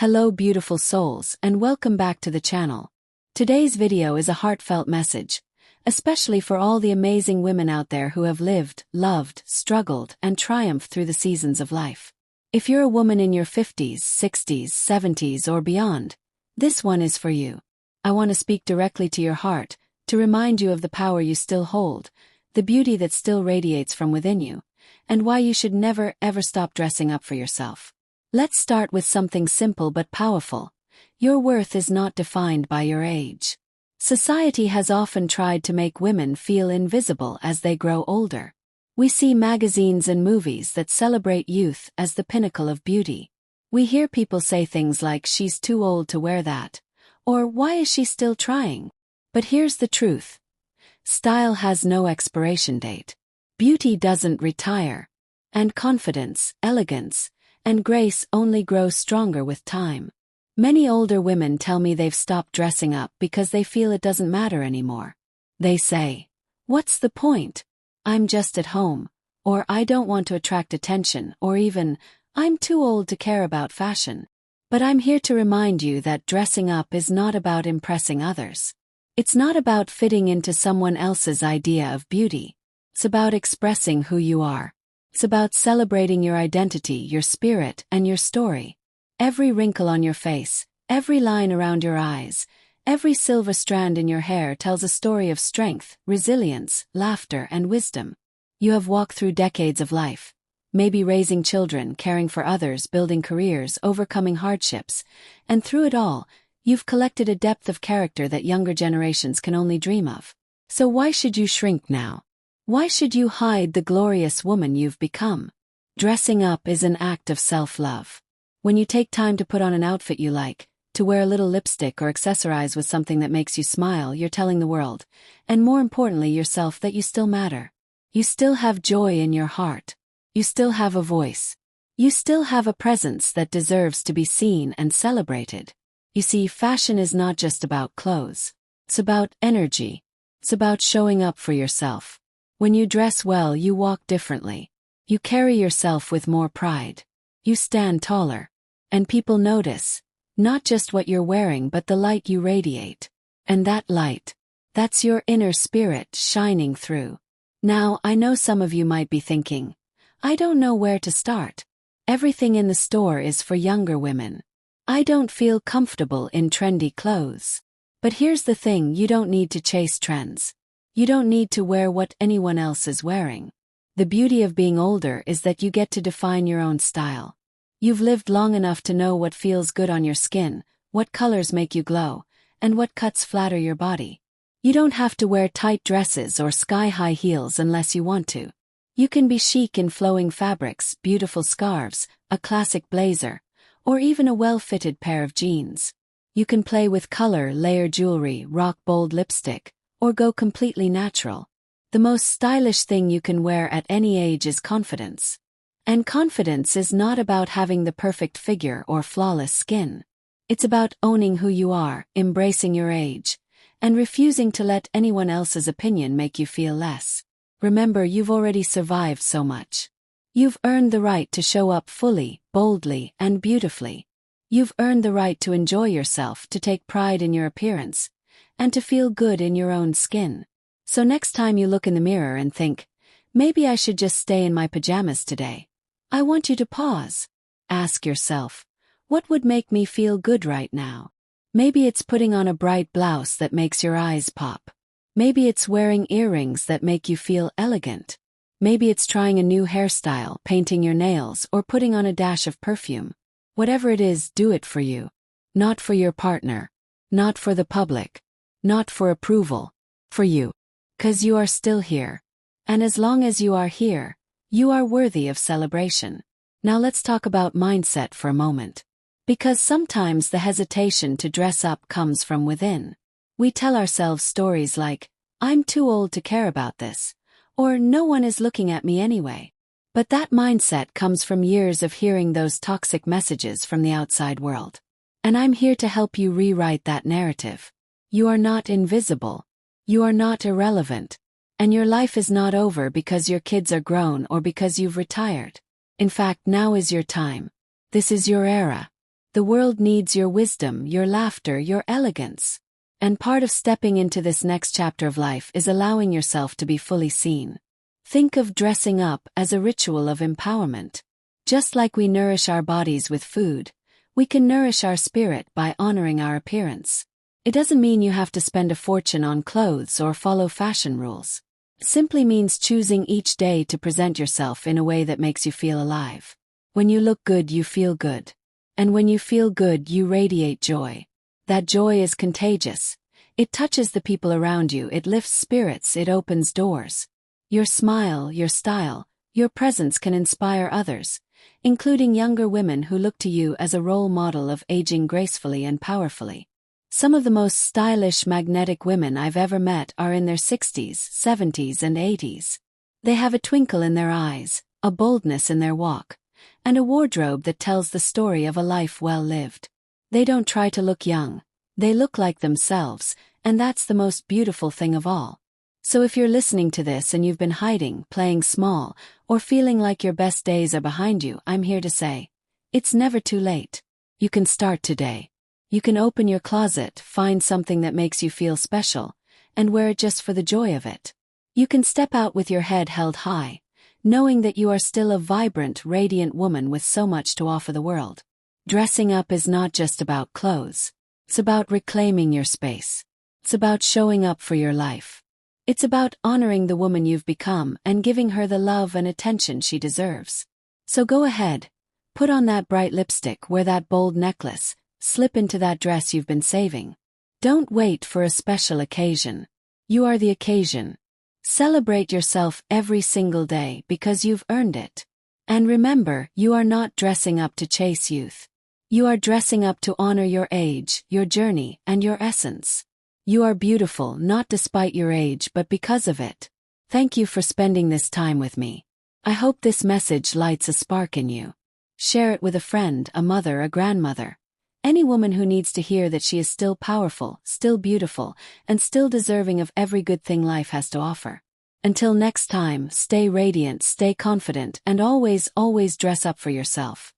Hello beautiful souls and welcome back to the channel. Today's video is a heartfelt message, especially for all the amazing women out there who have lived, loved, struggled, and triumphed through the seasons of life. If you're a woman in your 50s, 60s, 70s, or beyond, this one is for you. I want to speak directly to your heart, to remind you of the power you still hold, the beauty that still radiates from within you, and why you should never ever stop dressing up for yourself. Let's start with something simple but powerful. Your worth is not defined by your age. Society has often tried to make women feel invisible as they grow older. We see magazines and movies that celebrate youth as the pinnacle of beauty. We hear people say things like, "She's too old to wear that," or "Why is she still trying?" But here's the truth. Style has no expiration date. Beauty doesn't retire. And confidence, elegance, and grace only grow stronger with time. Many older women tell me they've stopped dressing up because they feel it doesn't matter anymore. They say, "What's the point? I'm just at home," or "I don't want to attract attention," or even, "I'm too old to care about fashion." But I'm here to remind you that dressing up is not about impressing others. It's not about fitting into someone else's idea of beauty. It's about expressing who you are. It's about celebrating your identity, your spirit, and your story. Every wrinkle on your face, every line around your eyes, every silver strand in your hair tells a story of strength, resilience, laughter, and wisdom. You have walked through decades of life, maybe raising children, caring for others, building careers, overcoming hardships, and through it all, you've collected a depth of character that younger generations can only dream of. So why should you shrink now? Why should you hide the glorious woman you've become? Dressing up is an act of self-love. When you take time to put on an outfit you like, to wear a little lipstick or accessorize with something that makes you smile, you're telling the world, and more importantly yourself, that you still matter. You still have joy in your heart. You still have a voice. You still have a presence that deserves to be seen and celebrated. You see, fashion is not just about clothes. It's about energy. It's about showing up for yourself. When you dress well, you walk differently. You carry yourself with more pride. You stand taller. And people notice, not just what you're wearing but the light you radiate. And that light, that's your inner spirit shining through. Now, I know some of you might be thinking, "I don't know where to start. Everything in the store is for younger women. I don't feel comfortable in trendy clothes." But here's the thing, you don't need to chase trends. You don't need to wear what anyone else is wearing. The beauty of being older is that you get to define your own style. You've lived long enough to know what feels good on your skin, what colors make you glow, and what cuts flatter your body. You don't have to wear tight dresses or sky-high heels unless you want to. You can be chic in flowing fabrics, beautiful scarves, a classic blazer, or even a well-fitted pair of jeans. You can play with color, layer jewelry, rock bold lipstick, or go completely natural. The most stylish thing you can wear at any age is confidence. And confidence is not about having the perfect figure or flawless skin. It's about owning who you are, embracing your age, and refusing to let anyone else's opinion make you feel less. Remember, you've already survived so much. You've earned the right to show up fully, boldly, and beautifully. You've earned the right to enjoy yourself, to take pride in your appearance, and to feel good in your own skin. So next time you look in the mirror and think, "Maybe I should just stay in my pajamas today," I want you to pause. Ask yourself, what would make me feel good right now? Maybe it's putting on a bright blouse that makes your eyes pop. Maybe it's wearing earrings that make you feel elegant. Maybe it's trying a new hairstyle, painting your nails, or putting on a dash of perfume. Whatever it is, do it for you. Not for your partner. Not for the public. Not for approval. For you. 'Cause you are still here. And as long as you are here, you are worthy of celebration. Now let's talk about mindset for a moment. Because sometimes the hesitation to dress up comes from within. We tell ourselves stories like, "I'm too old to care about this," or "No one is looking at me anyway." But that mindset comes from years of hearing those toxic messages from the outside world. And I'm here to help you rewrite that narrative. You are not invisible. You are not irrelevant. And your life is not over because your kids are grown or because you've retired. In fact, now is your time. This is your era. The world needs your wisdom, your laughter, your elegance. And part of stepping into this next chapter of life is allowing yourself to be fully seen. Think of dressing up as a ritual of empowerment. Just like we nourish our bodies with food, we can nourish our spirit by honoring our appearance. It doesn't mean you have to spend a fortune on clothes or follow fashion rules. It simply means choosing each day to present yourself in a way that makes you feel alive. When you look good, you feel good. And when you feel good, you radiate joy. That joy is contagious. It touches the people around you, it lifts spirits, it opens doors. Your smile, your style, your presence can inspire others, including younger women who look to you as a role model of aging gracefully and powerfully. Some of the most stylish, magnetic women I've ever met are in their 60s, 70s, and 80s. They have a twinkle in their eyes, a boldness in their walk, and a wardrobe that tells the story of a life well lived. They don't try to look young. They look like themselves, and that's the most beautiful thing of all. So if you're listening to this and you've been hiding, playing small, or feeling like your best days are behind you, I'm here to say, it's never too late. You can start today. You can open your closet, find something that makes you feel special, and wear it just for the joy of it. You can step out with your head held high, knowing that you are still a vibrant, radiant woman with so much to offer the world. Dressing up is not just about clothes. It's about reclaiming your space. It's about showing up for your life. It's about honoring the woman you've become and giving her the love and attention she deserves. So go ahead, put on that bright lipstick, wear that bold necklace, slip into that dress you've been saving. Don't wait for a special occasion. You are the occasion. Celebrate yourself every single day because you've earned it. And remember, you are not dressing up to chase youth. You are dressing up to honor your age, your journey, and your essence. You are beautiful not despite your age but because of it. Thank you for spending this time with me. I hope this message lights a spark in you. Share it with a friend, a mother, a grandmother. Any woman who needs to hear that she is still powerful, still beautiful, and still deserving of every good thing life has to offer. Until next time, stay radiant, stay confident, and always, always dress up for yourself.